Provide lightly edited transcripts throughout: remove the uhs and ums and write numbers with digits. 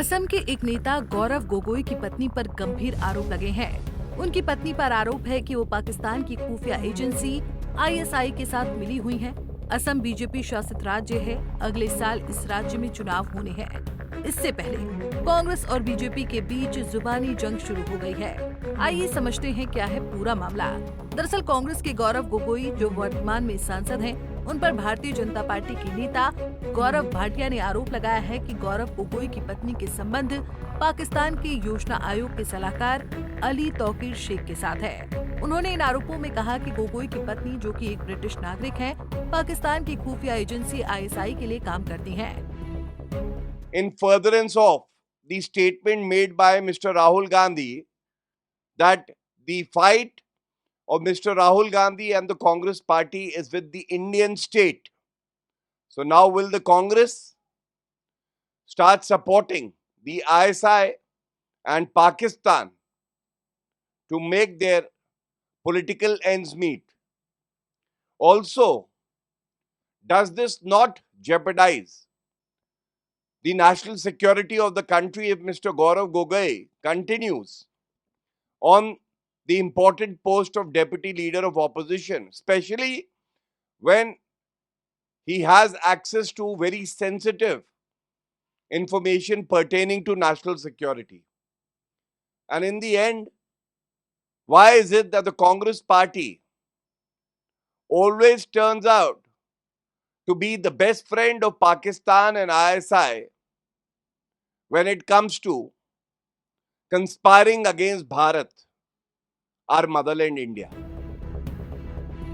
असम के एक नेता गौरव गोगोई की पत्नी पर गंभीर आरोप लगे हैं। उनकी पत्नी पर आरोप है कि वो पाकिस्तान की खुफिया एजेंसी ISI के साथ मिली हुई हैं। असम बीजेपी शासित राज्य है। अगले साल इस राज्य में चुनाव होने हैं। इससे पहले कांग्रेस और बीजेपी के बीच जुबानी जंग शुरू हो गई है। आइए समझते हैं क्या है पूरा मामला। दरअसल कांग्रेस के गौरव गोगोई, जो वर्तमान में सांसद हैं, उन पर भारतीय जनता पार्टी के नेता गौरव भाटिया ने आरोप लगाया है कि गौरव गोगोई की पत्नी के संबंध पाकिस्तान के योजना आयोग के सलाहकार अली तौकीर शेख के साथ है। उन्होंने इन आरोपों में कहा कि गोगोई की पत्नी, जो कि एक ब्रिटिश नागरिक है, पाकिस्तान की खुफिया एजेंसी ISI के लिए काम करती हैं। In furtherance of the statement made by Mr. Rahul Gandhi that the fight of Mr. Rahul Gandhi and the Congress party is with the Indian state. So now will the Congress start supporting the ISI and Pakistan to make their political ends meet? Also, does this not jeopardize the national security of the country if Mr. Gaurav Gogoi continues on the important post of deputy leader of opposition, especially when he has access to very sensitive information pertaining to national security? And in the end, why is it that the Congress party always turns out to be the best friend of Pakistan and ISI when it comes to conspiring against Bharat, our motherland India?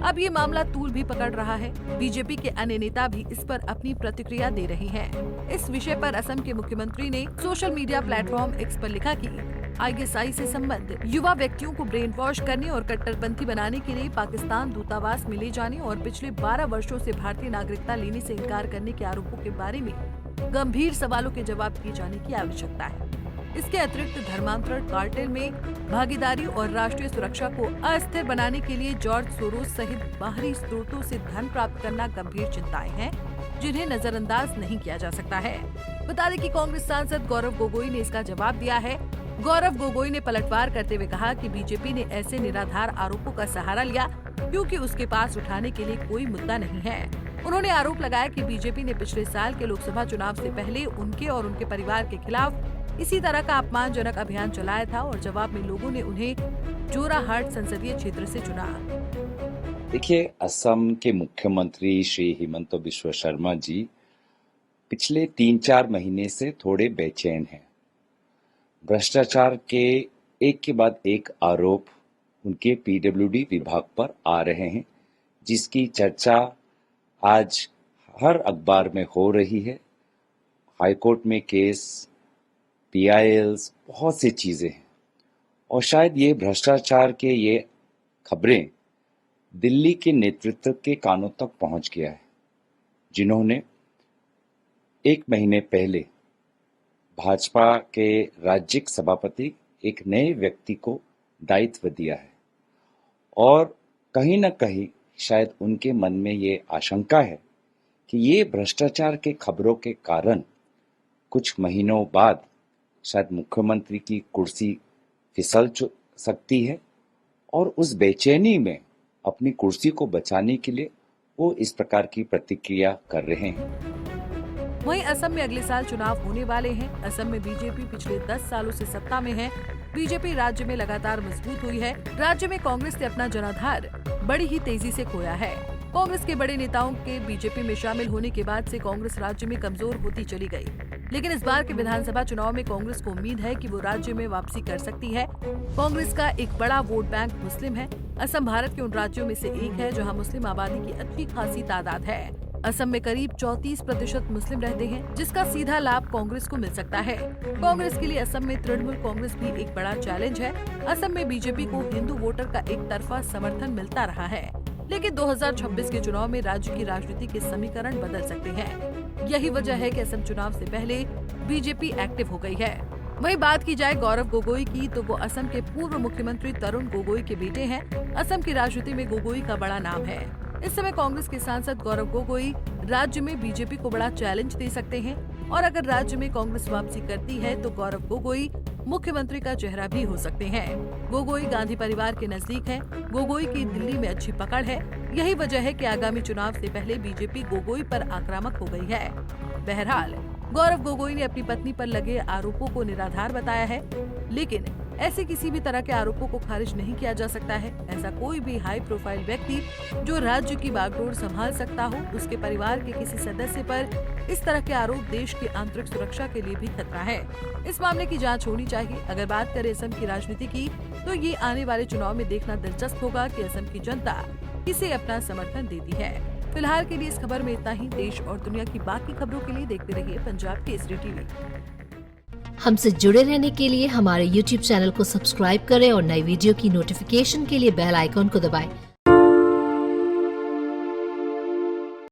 अब ये मामला तूल भी पकड़ रहा है। BJP के अन्य नेता भी इस पर अपनी प्रतिक्रिया दे रहे हैं। इस विषय पर असम के मुख्यमंत्री ने सोशल मीडिया प्लेटफॉर्म X पर लिखा कि ISI से संबंध युवा व्यक्तियों को ब्रेन वॉश करने और कट्टरपंथी बनाने के लिए पाकिस्तान दूतावास में ले जाने और पिछले 12 वर्षों से भारतीय नागरिकता लेने से इनकार करने के आरोपों के बारे में गंभीर सवालों के जवाब दिए जाने की आवश्यकता है। इसके अतिरिक्त धर्मांतरण कार्टेल में भागीदारी और राष्ट्रीय सुरक्षा को अस्थिर बनाने के लिए जॉर्ज सोरोस सहित बाहरी स्रोतों से धन प्राप्त करना गंभीर चिंताएं हैं, जिन्हें नजरअंदाज नहीं किया जा सकता है। बता दें कि कांग्रेस सांसद गौरव गोगोई ने इसका जवाब दिया है। गौरव गोगोई ने पलटवार करते हुए कहा कि बीजेपी ने ऐसे निराधार आरोपों का सहारा लिया क्योंकि उसके पास उठाने के लिए कोई मुद्दा नहीं है। उन्होंने आरोप लगाया कि बीजेपी ने पिछले साल के लोकसभा चुनाव से पहले उनके और उनके परिवार के खिलाफ इसी तरह का अपमानजनक अभियान चलाया था और जवाब में लोगों ने उन्हें जोराहाट संसदीय क्षेत्र से चुना। देखिए, असम के मुख्यमंत्री श्री हिमंत बिस्वा शर्मा जी पिछले 3-4 महीने से थोड़े बेचैन हैं। भ्रष्टाचार के एक के बाद एक आरोप उनके PWD विभाग पर आ रहे हैं, जिसकी चर्चा आज हर अखबार में हो रही है। हाईकोर्ट में केस, PILs, बहुत सी चीजें हैं और शायद ये भ्रष्टाचार के ये खबरें दिल्ली के नेतृत्व के कानों तक पहुंच गया है, जिन्होंने 1 महीने पहले भाजपा के राज्य सभापति एक नए व्यक्ति को दायित्व दिया है और कहीं न कहीं शायद उनके मन में ये आशंका है कि ये भ्रष्टाचार के खबरों के कारण कुछ महीनों बाद शायद मुख्यमंत्री की कुर्सी फिसल सकती है और उस बेचैनी में अपनी कुर्सी को बचाने के लिए वो इस प्रकार की प्रतिक्रिया कर रहे हैं। वहीं असम में अगले साल चुनाव होने वाले हैं। असम में बीजेपी पिछले 10 सालों से सत्ता में है। बीजेपी राज्य में लगातार मजबूत हुई है। राज्य में कांग्रेस ने अपना जनाधार बड़ी ही तेजी से खोया है। कांग्रेस के बड़े नेताओं के बीजेपी में शामिल होने के बाद से कांग्रेस राज्य में कमजोर होती चली गई। लेकिन इस बार के विधानसभा चुनाव में कांग्रेस को उम्मीद है कि वो राज्य में वापसी कर सकती है। कांग्रेस का एक बड़ा वोट बैंक मुस्लिम है। असम भारत के उन राज्यों में से एक है जहां मुस्लिम आबादी की अच्छी खासी तादाद है। असम में करीब 34% मुस्लिम रहते हैं, जिसका सीधा लाभ कांग्रेस को मिल सकता है। कांग्रेस के लिए असम में तृणमूल कांग्रेस भी एक बड़ा चैलेंज है। असम में बीजेपी को हिंदू वोटर का एक तरफा समर्थन मिलता रहा है, लेकिन 2026 के चुनाव में राज्य की राजनीति के समीकरण बदल सकते हैं। यही वजह है कि असम चुनाव से पहले बीजेपी एक्टिव हो गई है। वहीं बात की जाए गौरव गोगोई की, तो वो असम के पूर्व मुख्यमंत्री तरुण गोगोई के बेटे हैं। असम की राजनीति में गोगोई का बड़ा नाम है। इस समय कांग्रेस के सांसद गौरव गोगोई राज्य में बीजेपी को बड़ा चैलेंज दे सकते हैं। और अगर राज्य में कांग्रेस वापसी करती है तो गौरव गोगोई मुख्यमंत्री का चेहरा भी हो सकते हैं। गोगोई गांधी परिवार के नजदीक हैं। गोगोई की दिल्ली में अच्छी पकड़ है। यही वजह है कि आगामी चुनाव से पहले बीजेपी गोगोई पर आक्रामक हो गई है। बहरहाल गौरव गोगोई ने अपनी पत्नी पर लगे आरोपों को निराधार बताया है, लेकिन ऐसे किसी भी तरह के आरोपों को खारिज नहीं किया जा सकता है। ऐसा कोई भी हाई प्रोफाइल व्यक्ति जो राज्य की बागडोर संभाल सकता हो, उसके परिवार के किसी सदस्य पर इस तरह के आरोप देश की आंतरिक सुरक्षा के लिए भी खतरा है। इस मामले की जांच होनी चाहिए। अगर बात करें असम की राजनीति की, तो ये आने वाले चुनाव में देखना दिलचस्प होगा कि असम की जनता किसे अपना समर्थन देती है। फिलहाल के लिए इस खबर में इतना ही। देश और दुनिया की बाकी खबरों के लिए देखते रहिए पंजाब केसरी टीवी। हमसे जुड़े रहने के लिए हमारे YouTube चैनल को सब्सक्राइब करें और नई वीडियो की नोटिफिकेशन के लिए बेल आइकॉन को दबाएं।